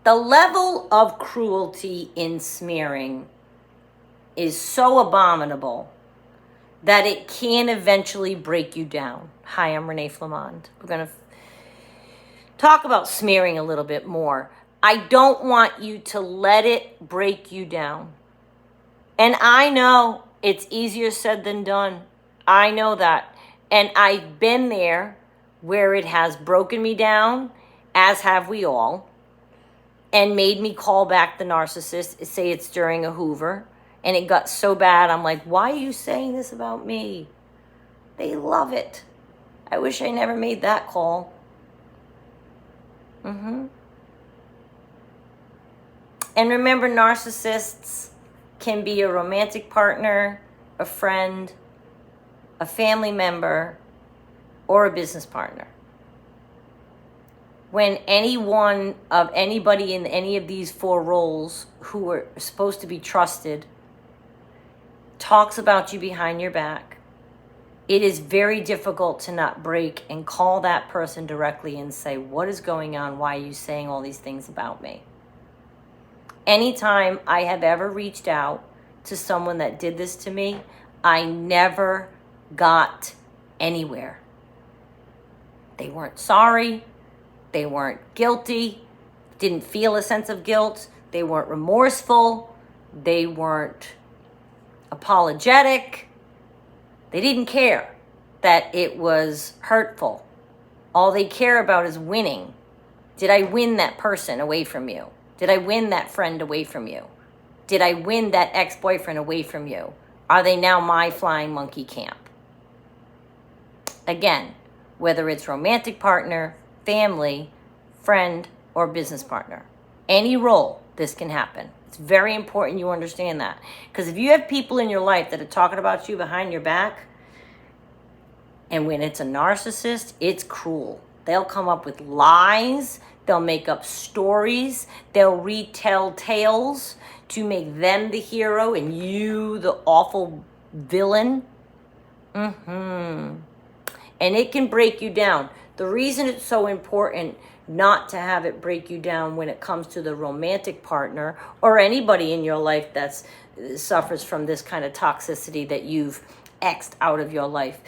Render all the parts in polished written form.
The level of cruelty in smearing is so abominable that it can eventually break you down. Hi, I'm Renee Flamond. We're going to talk about smearing a little bit more. I don't want you to let it break you down. And I know it's easier said than done. I know that. And I've been there where it has broken me down, as have we all, and made me call back the narcissist, say it's during a Hoover. And it got so bad, I'm like, why are you saying this about me? They love it. I wish I never made that call. And remember, narcissists can be a romantic partner, a friend, a family member, or a business partner. When anyone of anybody in any of these four roles who are supposed to be trusted talks about you behind your back, it is very difficult to not break and call that person directly and say, what is going on? Why are you saying all these things about me? Anytime I have ever reached out to someone that did this to me, I never got anywhere. They weren't sorry. They weren't guilty. Didn't feel a sense of guilt. They weren't remorseful. They weren't apologetic. They didn't care that it was hurtful. All they care about is winning. Did I win that person away from you? Did I win that friend away from you? Did I win that ex-boyfriend away from you? Are they now my flying monkey camp? Again, whether it's romantic partner, family, friend, or business partner, any role, this can happen. It's very important you understand that. Because if you have people in your life that are talking about you behind your back, and when it's a narcissist, it's cruel. They'll come up with lies. They'll make up stories. They'll retell tales to make them the hero and you the awful villain. And it can break you down. The reason it's so important not to have it break you down when it comes to the romantic partner or anybody in your life that suffers from this kind of toxicity that you've X'd out of your life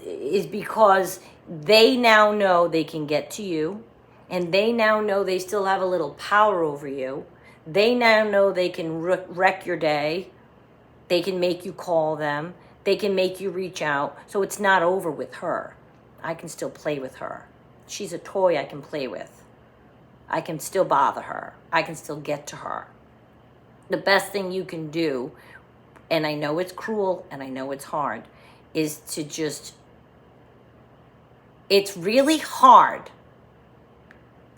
is because they now know they can get to you, and they now know they still have a little power over you. They now know they can wreck your day. They can make you call them. They can make you reach out. So it's not over with her. I can still play with her. She's a toy I can play with. I can still bother her. I can still get to her. The best thing you can do, and I know it's cruel and I know it's hard, is to just, it's really hard.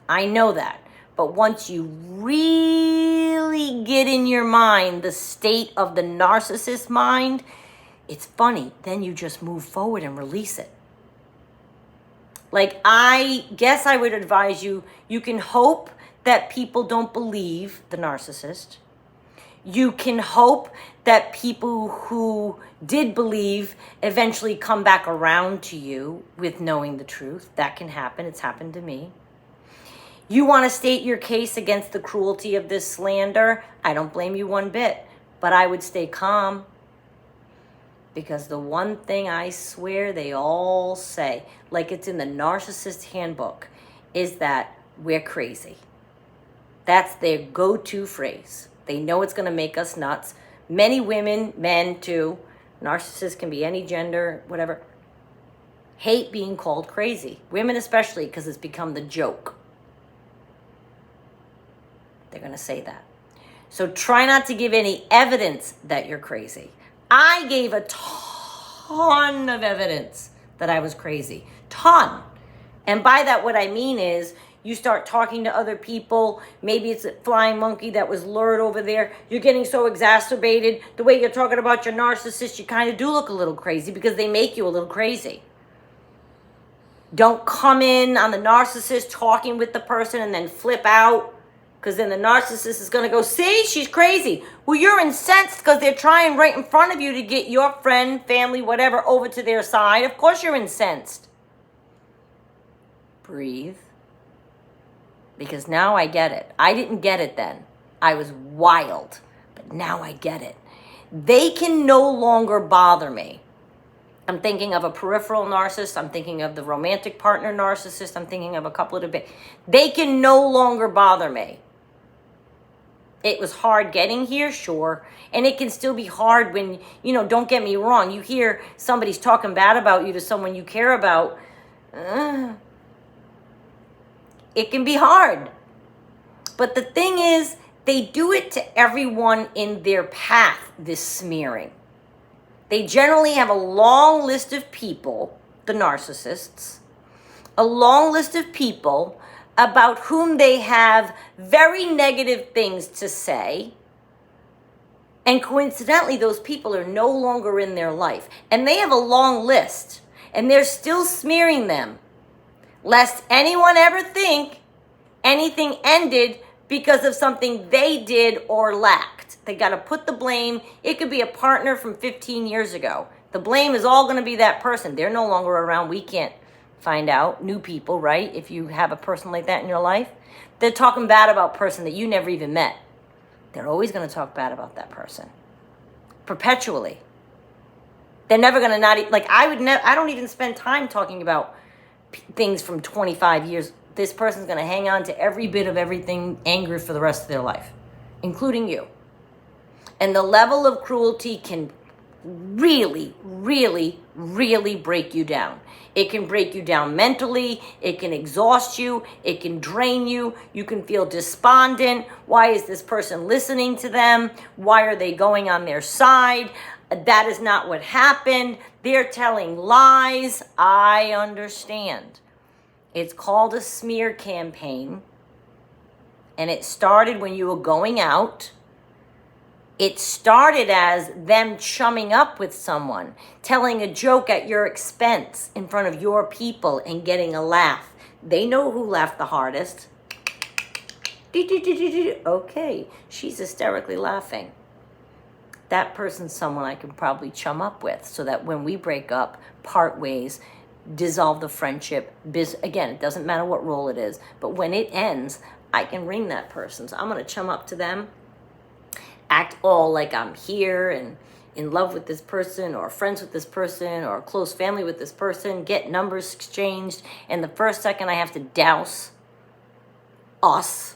I know that. But once you really get in your mind the state of the narcissist mind, it's funny. Then you just move forward and release it. Like, I guess I would advise you, you can hope that people don't believe the narcissist. You can hope that people who did believe eventually come back around to you with knowing the truth. That can happen. It's happened to me. You want to state your case against the cruelty of this slander? I don't blame you one bit, but I would stay calm. Because the one thing I swear they all say, like it's in the narcissist handbook, is that we're crazy. That's their go-to phrase. They know it's going to make us nuts. Many women, men too, narcissists can be any gender, whatever, hate being called crazy. Women especially, because it's become the joke. They're going to say that. So try not to give any evidence that you're crazy. I gave a ton of evidence that I was crazy. Ton. And by that, what I mean is you start talking to other people. Maybe it's a flying monkey that was lured over there. You're getting so exacerbated. The way you're talking about your narcissist, you kind of do look a little crazy because they make you a little crazy. Don't come in on the narcissist talking with the person and then flip out. Because then the narcissist is going to go, see, she's crazy. Well, you're incensed because they're trying right in front of you to get your friend, family, whatever, over to their side. Of course you're incensed. Breathe. because now I get it. I didn't get it then. I was wild, but now I get it. They can no longer bother me. I'm thinking of a peripheral narcissist. I'm thinking of the romantic partner narcissist. I'm thinking of a couple of the they can no longer bother me. It was hard getting here, sure. And it can still be hard when, don't get me wrong. You hear somebody's talking bad about you to someone you care about. It can be hard. But the thing is, they do it to everyone in their path, this smearing. They generally have a long list of people, the narcissists, a long list of people about whom they have very negative things to say. And coincidentally, those people are no longer in their life. And they have a long list. And they're still smearing them, lest anyone ever think anything ended because of something they did or lacked. They got to put the blame. It could be a partner from 15 years ago. The blame is all going to be that person. They're no longer around. We can't find out. New people, right? If you have a person like that in your life, they're talking bad about a person that you never even met. They're always going to talk bad about that person. Perpetually. They're never going to I don't even spend time talking about things from 25 years. This person's going to hang on to every bit of everything angry for the rest of their life, including you. And the level of cruelty can really, really, really break you down. It can break you down mentally. It can exhaust you. It can drain you. You can feel despondent. Why is this person listening to them? Why are they going on their side? That is not what happened. They're telling lies. I understand. It's called a smear campaign. And it started when you were going out. It started as them chumming up with someone, telling a joke at your expense in front of your people and getting a laugh. They know who laughed the hardest. Okay, she's hysterically laughing. That person's someone I can probably chum up with so that when we break up, part ways, dissolve the friendship. Again, it doesn't matter what role it is, but when it ends, I can ring that person. So I'm going to chum up to them. Act all like I'm here and in love with this person or friends with this person or close family with this person, get numbers exchanged, and the first second I have to douse us,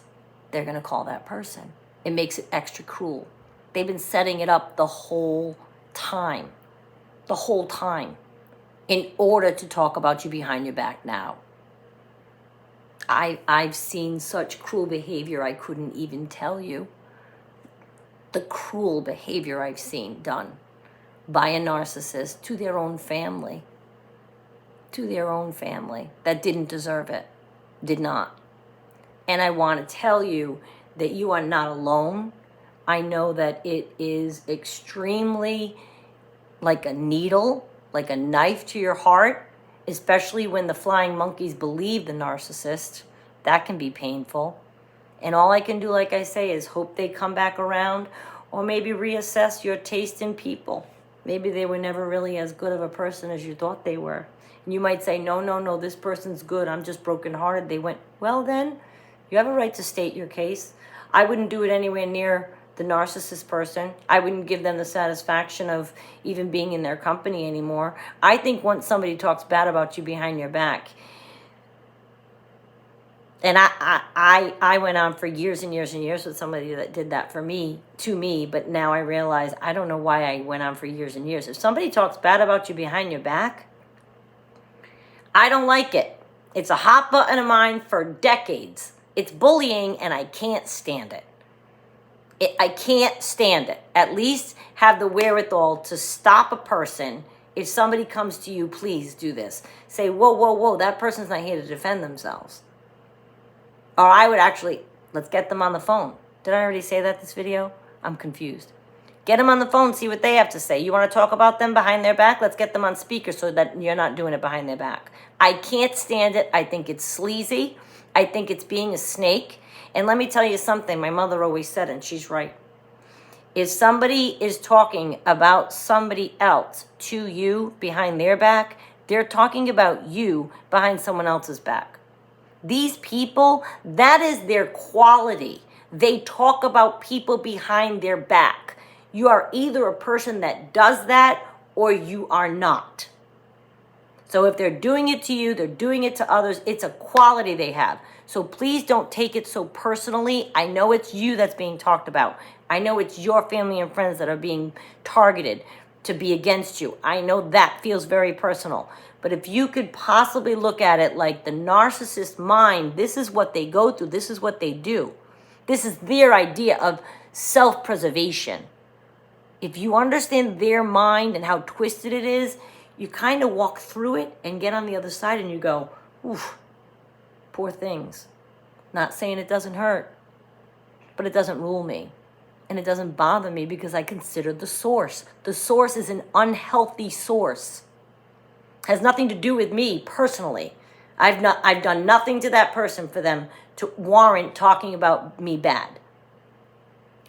they're going to call that person. It makes it extra cruel. They've been setting it up the whole time, in order to talk about you behind your back now. I've seen such cruel behavior I couldn't even tell you. The cruel behavior I've seen done by a narcissist to their own family. That didn't deserve it. Did not. And I want to tell you that you are not alone. I know that it is extremely like a needle, like a knife to your heart, especially when the flying monkeys believe the narcissist. That can be painful. And all I can do, like I say, is hope they come back around or maybe reassess your taste in people. Maybe they were never really as good of a person as you thought they were. And you might say, no, this person's good. I'm just brokenhearted. They went, well then, you have a right to state your case. I wouldn't do it anywhere near the narcissist person. I wouldn't give them the satisfaction of even being in their company anymore. I think once somebody talks bad about you behind your back, and I went on for years and years and years with somebody that did that to me, but now I realize I don't know why I went on for years and years. If somebody talks bad about you behind your back, I don't like it. It's a hot button of mine for decades. It's bullying and I can't stand it. I can't stand it. At least have the wherewithal to stop a person. If somebody comes to you, please do this. Say, whoa, that person's not here to defend themselves. Or I would actually, let's get them on the phone. Did I already say that this video? I'm confused. Get them on the phone, see what they have to say. You want to talk about them behind their back? Let's get them on speaker so that you're not doing it behind their back. I can't stand it. I think it's sleazy. I think it's being a snake. And let me tell you something my mother always said, and she's right. If somebody is talking about somebody else to you behind their back, they're talking about you behind someone else's back. These people, that is their quality. They talk about people behind their back. You are either a person that does that or you are not. So if they're doing it to you, they're doing it to others, it's a quality they have. So please don't take it so personally. I know it's you that's being talked about. I know it's your family and friends that are being targeted to be against you. I know that feels very personal. But if you could possibly look at it like the narcissist mind, this is what they go through. This is what they do. This is their idea of self-preservation. If you understand their mind and how twisted it is, you kind of walk through it and get on the other side and you go, oof, poor things. Not saying it doesn't hurt, but it doesn't rule me. And it doesn't bother me because I consider the source. The source is an unhealthy source. Has nothing to do with me personally. I've done nothing to that person for them to warrant talking about me bad.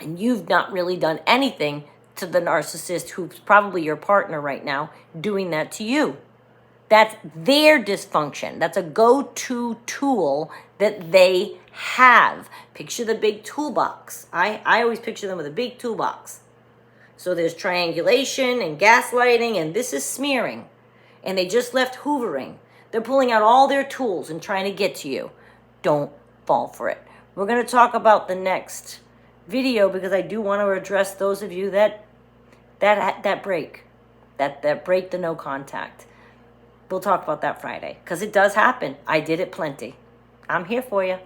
And you've not really done anything to the narcissist who's probably your partner right now doing that to you. That's their dysfunction. That's a go-to tool that they have. Picture the big toolbox. I always picture them with a big toolbox. So there's triangulation and gaslighting, and this is smearing. And they just left hoovering. They're pulling out all their tools and trying to get to you. Don't fall for it. We're going to talk about the next video because I do want to address those of you that break the no contact. We'll talk about that Friday because it does happen. I did it plenty. I'm here for you.